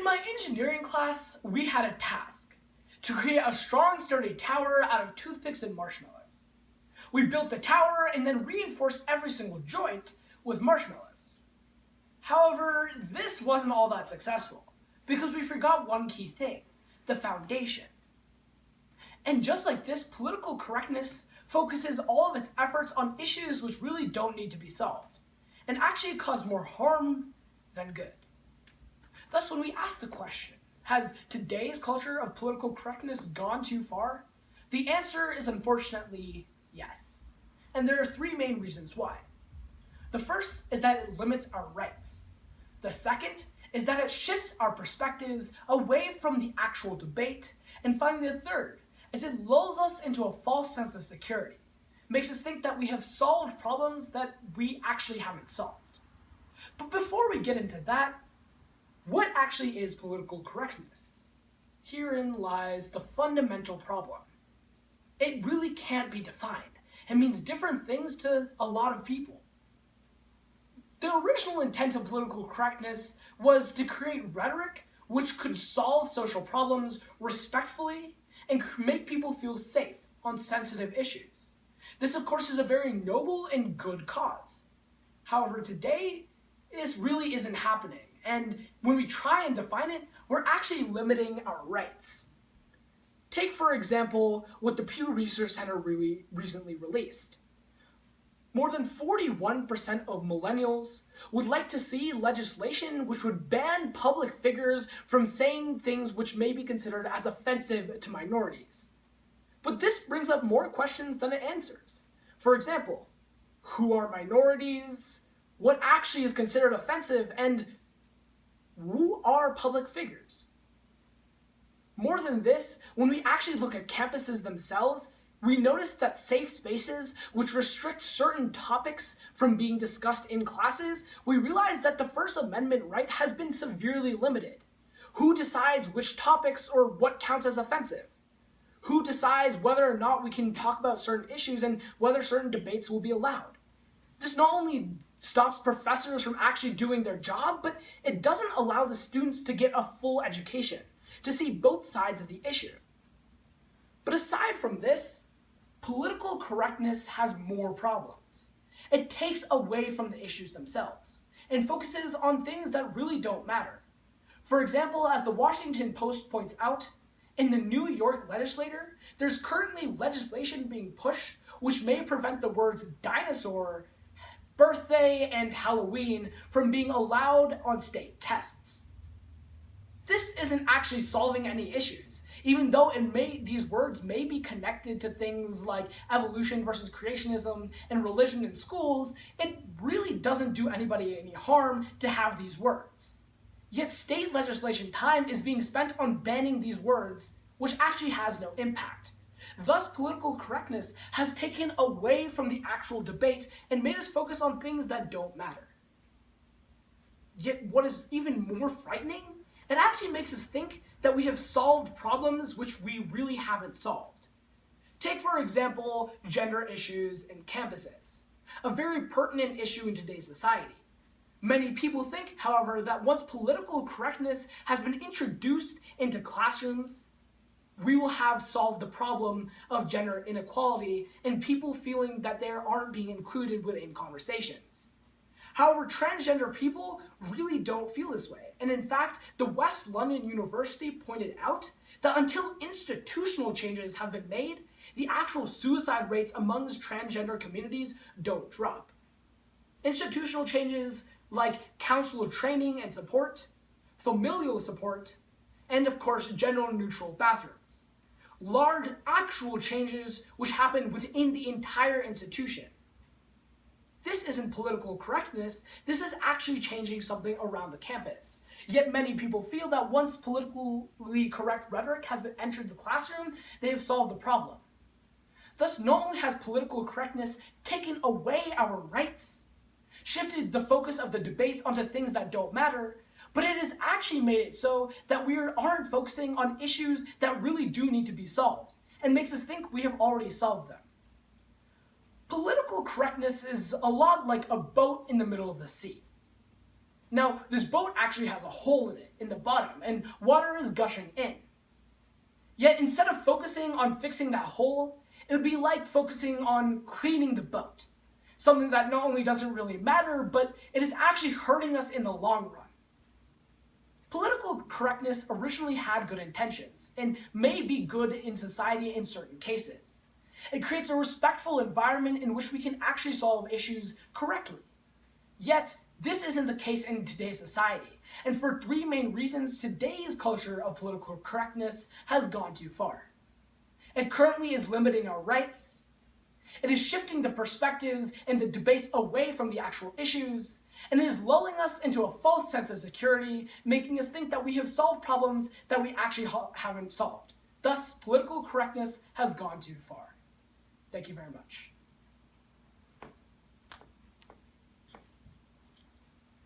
my engineering class, we had a task to create a strong, sturdy tower out of toothpicks and marshmallows. We built the tower and then reinforced every single joint with marshmallows. However, this wasn't all that successful because we forgot one key thing, the foundation. And just like this, political correctness focuses all of its efforts on issues which really don't need to be solved and actually cause more harm than good. Thus, when we ask the question, has today's culture of political correctness gone too far? The answer is unfortunately yes. And there are three main reasons why. The first is that it limits our rights. The second is that it shifts our perspectives away from the actual debate. And finally, the third is it lulls us into a false sense of security, makes us think that we have solved problems that we actually haven't solved. But before we get into that, what actually is political correctness? Herein lies the fundamental problem. It really can't be defined. It means different things to a lot of people. The original intent of political correctness was to create rhetoric which could solve social problems respectfully and make people feel safe on sensitive issues. This, of course, is a very noble and good cause. However, today, this really isn't happening. And when we try and define it, we're actually limiting our rights. Take, for example, what the Pew Research Center really recently released. More than 41% of millennials would like to see legislation which would ban public figures from saying things which may be considered as offensive to minorities. But this brings up more questions than it answers. For example, who are minorities? What actually is considered offensive? And who are public figures? More than this, when we actually look at campuses themselves, we notice that safe spaces which restrict certain topics from being discussed in classes, we realize that the First Amendment right has been severely limited. Who decides which topics or what counts as offensive? Who decides whether or not we can talk about certain issues and whether certain debates will be allowed? This not only stops professors from actually doing their job, but it doesn't allow the students to get a full education, to see both sides of the issue. But aside from this, political correctness has more problems. It takes away from the issues themselves and focuses on things that really don't matter. For example, as the Washington Post points out, in the New York legislature, there's currently legislation being pushed which may prevent the words dinosaur, birthday, and Halloween from being allowed on state tests. This isn't actually solving any issues, even though these words may be connected to things like evolution versus creationism and religion in schools. It really doesn't do anybody any harm to have these words. Yet state legislation time is being spent on banning these words, which actually has no impact. Thus, political correctness has taken away from the actual debate and made us focus on things that don't matter. Yet what is even more frightening, it actually makes us think that we have solved problems which we really haven't solved. Take, for example, gender issues in campuses, a very pertinent issue in today's society. Many people think, however, that once political correctness has been introduced into classrooms, we will have solved the problem of gender inequality and people feeling that they aren't being included within conversations. However, transgender people really don't feel this way. And in fact, the West London University pointed out that until institutional changes have been made, the actual suicide rates amongst transgender communities don't drop. Institutional changes like counselor training and support, familial support, and of course, gender-neutral bathrooms. Large actual changes which happen within the entire institution. This isn't political correctness, this is actually changing something around the campus. Yet many people feel that once politically correct rhetoric has been entered the classroom, they have solved the problem. Thus, not only has political correctness taken away our rights, shifted the focus of the debates onto things that don't matter, but it has actually made it so that we aren't focusing on issues that really do need to be solved, and makes us think we have already solved them. Political correctness is a lot like a boat in the middle of the sea. Now, this boat actually has a hole in it, in the bottom, and water is gushing in. Yet instead of focusing on fixing that hole, it would be like focusing on cleaning the boat. Something that not only doesn't really matter, but it is actually hurting us in the long run. Political correctness originally had good intentions, and may be good in society in certain cases. It creates a respectful environment in which we can actually solve issues correctly. Yet, this isn't the case in today's society, and for three main reasons, today's culture of political correctness has gone too far. It currently is limiting our rights. It is shifting the perspectives and the debates away from the actual issues, and it is lulling us into a false sense of security, making us think that we have solved problems that we actually haven't solved. Thus, political correctness has gone too far. Thank you very much.